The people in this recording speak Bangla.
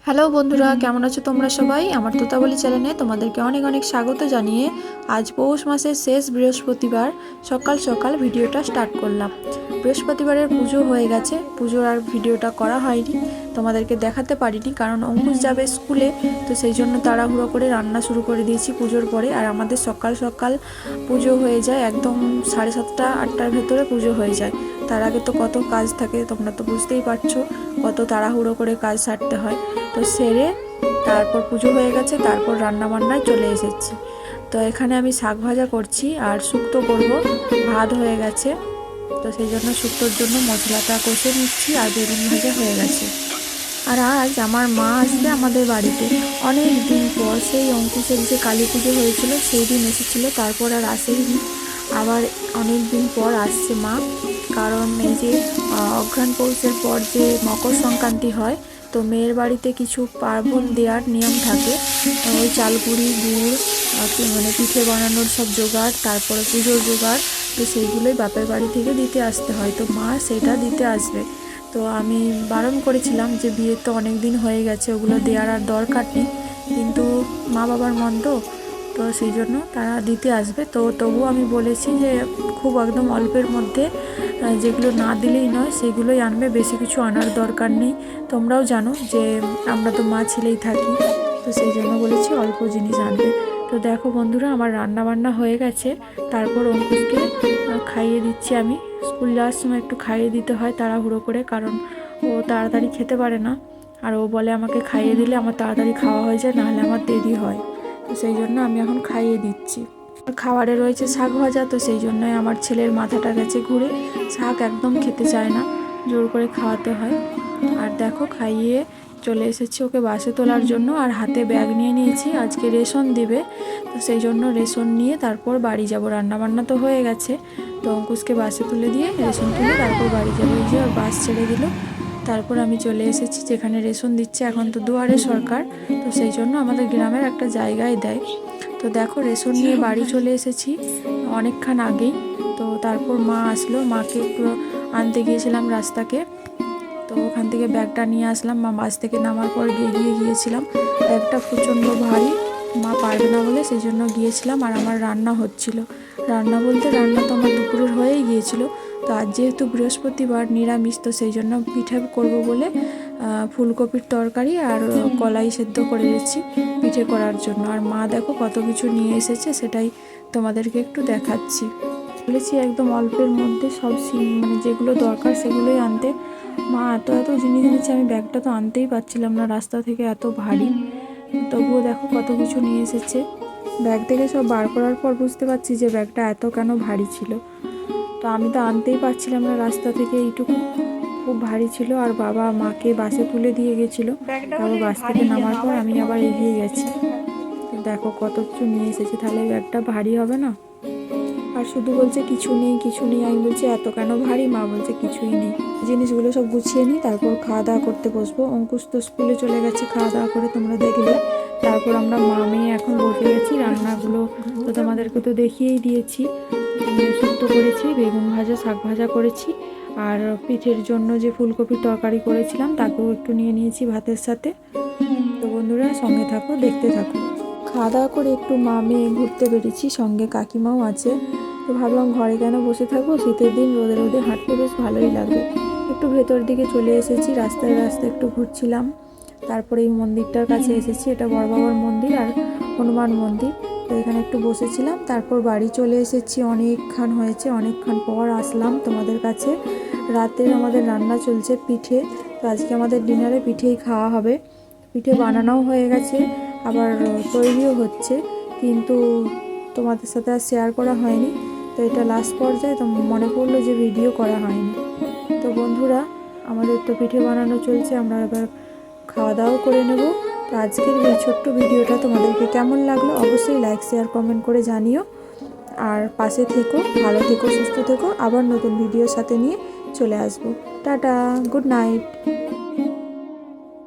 হ্যালো বন্ধুরা, কেমন আছো তোমরা সবাই? আমার তোতাবলি চ্যানেলে তোমাদেরকে অনেক অনেক স্বাগত জানিয়ে আজ পৌষ মাসের শেষ বৃহস্পতিবার সকাল সকাল ভিডিওটা স্টার্ট করলাম। বৃহস্পতিবারের পুজো হয়ে গেছে, পুজোর আর ভিডিওটা করা হয়নি, তোমাদেরকে দেখাতে পারিনি কারণ অঙ্কুশ যাবে স্কুলে, তো সেই জন্য তাড়াহুড়ো করে রান্না শুরু করে দিয়েছি পুজোর পরে। আর আমাদের সকাল সকাল পুজো হয়ে যায়, একদম 7:30 8টার ভেতরে পুজো হয়ে যায়। তার আগে তো কত কাজ থাকে, তোমরা তো বুঝতেই পারছো কত তাড়াহুড়ো করে কাজ সারতে হয়। তো সেরে তারপর পুজো হয়ে গেছে, তারপর রান্নাবান্নায় চলে এসেছি। তো এখানে আমি শাক ভাজা করছি আর শুক্তো করব, ভাত হয়ে গেছে, তো সেই জন্য শুক্তোর জন্য মশলাটা কষে নিচ্ছি আর বেগুন ভাজা হয়ে গেছে। আর আজ আমার মা আসবে আমাদের বাড়িতে অনেক দিন পর, সেই অঙ্কুশের যে কালী পুজো হয়েছিল সেই দিন এসেছিলো, তারপর আর আসেনি। আবার অনেক দিন পর আসছে মা, কারণ এই যে অঘ্রাণ পৌষের পর যে মকর সংক্রান্তি হয়, তো মেয়ের বাড়িতে কিছু পার্বণ দেওয়ার নিয়ম থাকে, ওই চালগুড়ি গুড় মানে পিঠে বানানোর সব জোগাড়, তারপরে পুজোর জোগাড়, তো সেইগুলোই বাপের বাড়ি থেকে দিতে আসতে হয়, তো মা সেটা দিতে আসবে। তো আমি বারণ করেছিলাম যে বিয়ে তো অনেক দিন হয়ে গেছে, ওগুলো দেওয়ার আর দরকার নেই, কিন্তু মা বাবার মন তো সেই জন্য তারা দিতে আসবে। তো তবুও আমি বলেছি যে খুব একদম অল্পের মধ্যে, যেগুলো না দিলেই নয় সেগুলোই আনবে, বেশি কিছু আনার দরকার নেই। তোমরাও জানো যে আমরা তো মা ছেলেই থাকি, তো সেই জন্য বলেছি অল্প জিনিস আনবে। তো দেখো বন্ধুরা, আমার রান্না বান্না হয়ে গেছে, তারপর অঙ্কুশকে খাইয়ে দিচ্ছি। আমি স্কুল যাওয়ার সময় একটু খাইয়ে দিতে হয় তাড়াহুড়ো করে, কারণ ও তাড়াতাড়ি খেতে পারে না, আর ও বলে আমাকে খাইয়ে দিলে আমার তাড়াতাড়ি খাওয়া হয়ে যায়, নাহলে আমার দেরি হয়, তো সেই জন্য আমি এখন খাইয়ে দিচ্ছি। খাবারে রয়েছে শাক ভাজা, তো সেই জন্যই আমার ছেলের মাথাটা গেছে ঘুরে, শাক একদম খেতে চায় না, জোর করে খাওয়াতে হয়। আর দেখো খাইয়ে চলে এসেছি ওকে বাসে তোলার জন্য, আর হাতে ব্যাগ নিয়ে নিয়েছি, আজকে রেশন দিবে, তো সেই জন্য রেশন নিয়ে তারপর বাড়ি যাব। রান্নাবান্না তো হয়ে গেছে, তো অঙ্কুশকে বাসে তুলে দিয়ে রেশন তুলে তারপর বাড়ি যাবো। এই যে ওর বাস ছেড়ে দিল, তারপর আমি চলে এসেছি যেখানে রেশন দিচ্ছে। এখন তো দুয়ারে সরকার, তো সেই জন্য আমাদের গ্রামের একটা জায়গায় দেয়। তো দেখো রেশন নিয়ে বাড়ি চলে এসেছি অনেকক্ষণ আগেই। তো তারপর মা আসলো, মাকে একটু আনতে গিয়েছিলাম রাস্তাকে, তো ওখান থেকে ব্যাগটা নিয়ে আসলাম। মা বাস থেকে নামার পর গিয়েছিলাম, ব্যাগটা প্রচণ্ড ভারী, মা পারবে না বলে সেই জন্য গিয়েছিলাম। আর আমার রান্না হচ্ছিল, রান্না বলতে রান্না তো আমার দুপুরের হয়েই গিয়েছিল। তো আজ যেহেতু বৃহস্পতিবার নিরামিষ, তো সেই জন্য পিঠে করব বলে ফুলকপির তরকারি আর কলাই সেদ্ধ করে রেখেছি পিঠে করার জন্য। আর মা দেখো কত কিছু নিয়ে এসেছে, সেটাই তোমাদেরকে একটু দেখাচ্ছি। বলেছি একদম অল্পের মধ্যে সব মানে যেগুলো দরকার সেগুলোই আনতে। মা এত এত জিনিস এনেছে, আমি ব্যাগটা তো আনতেই পারছিলাম না, রাস্তা থেকে এত ভারী, তবুও দেখো কত কিছু নিয়ে এসেছে। ব্যাগ থেকে সব বার করার পর বুঝতে পারছি যে ব্যাগটা এত কেন ভারী ছিল, তো আমি তো আনতেই পারছিলাম না রাস্তা থেকে, এইটুকু খুব ভারী ছিল। আর বাবা মাকে বাসে তুলে দিয়ে গেছিলো, তারপর বাস থেকে নামার পর আমি আবার এগিয়ে গেছি। তো দেখো কত কিছু নিয়ে এসেছে, তাহলে ব্যাগটা ভারী হবে না? আর শুধু বলছে কিছু নেই কিছু নেই, আমি বলছি এত কেন ভারী? মা বলছে কিছুই নেই। জিনিসগুলো সব গুছিয়ে নিই, তারপর খাওয়া দাওয়া করতে বসবো। অঙ্কুশ তো স্কুলে চলে গেছে খাওয়া দাওয়া করে, তোমরা দেখলে। তারপর আমরা মা মেয়ে এখন বসে গেছি, রান্নাগুলো তো তোমাদেরকে তো দেখিয়েই দিয়েছি। শুক্তো করেছি, বেগুন ভাজা, শাক ভাজা করেছি, আর পিঠের জন্য যে ফুলকপির তরকারি করেছিলাম তাকেও একটু নিয়ে নিয়েছি ভাতের সাথে। তো বন্ধুরা সঙ্গে থাকো, দেখতে থাকো। খাওয়া দাওয়া করে একটু মা মেয়ে ঘুরতে বেরিয়েছি, সঙ্গে কাকিমাও আছে। তো ভাবলাম ঘরে কেন বসে থাকবো, শীতের দিন রোদে রোদে হাঁটতে বেশ ভালোই লাগবে। একটু ভেতর দিকে চলে এসেছি, রাস্তায় রাস্তায় একটু ঘুরছিলাম। তারপরে এই মন্দিরটার কাছে এসেছি, এটা বড় বাবার মন্দির আর হনুমান মন্দির। তো এখানে একটু বসেছিলাম, তারপর বাড়ি চলে এসেছি। অনেকক্ষণ হয়েছে, অনেকক্ষণ পর আসলাম তোমাদের কাছে। রাতে আমাদের রান্না চলছে পিঠে, তো আজকে আমাদের ডিনারে পিঠেই খাওয়া হবে। পিঠে বানানোও হয়ে গেছে, আবার তৈরিও হচ্ছে, কিন্তু তোমাদের সাথে আর শেয়ার করা হয়নি। তো এটা লাস্ট পর্যায়ে, তো মনে পড়লো যে ভিডিও করা হয়নি। তো বন্ধুরা আমাদের তো পিঠে বানানো চলছে, আমরা এবার খাওয়া দাওয়াও করে নেব। তো আজকের এই ছোট্ট ভিডিওটা তোমাদেরকে কেমন লাগলো অবশ্যই লাইক শেয়ার কমেন্ট করে জানিও। আর পাশে থেকো, ভালো থেকো, সুস্থ থেকো। আবার নতুন ভিডিওর সাথে নিয়ে চলে আসবো। Tata, good night.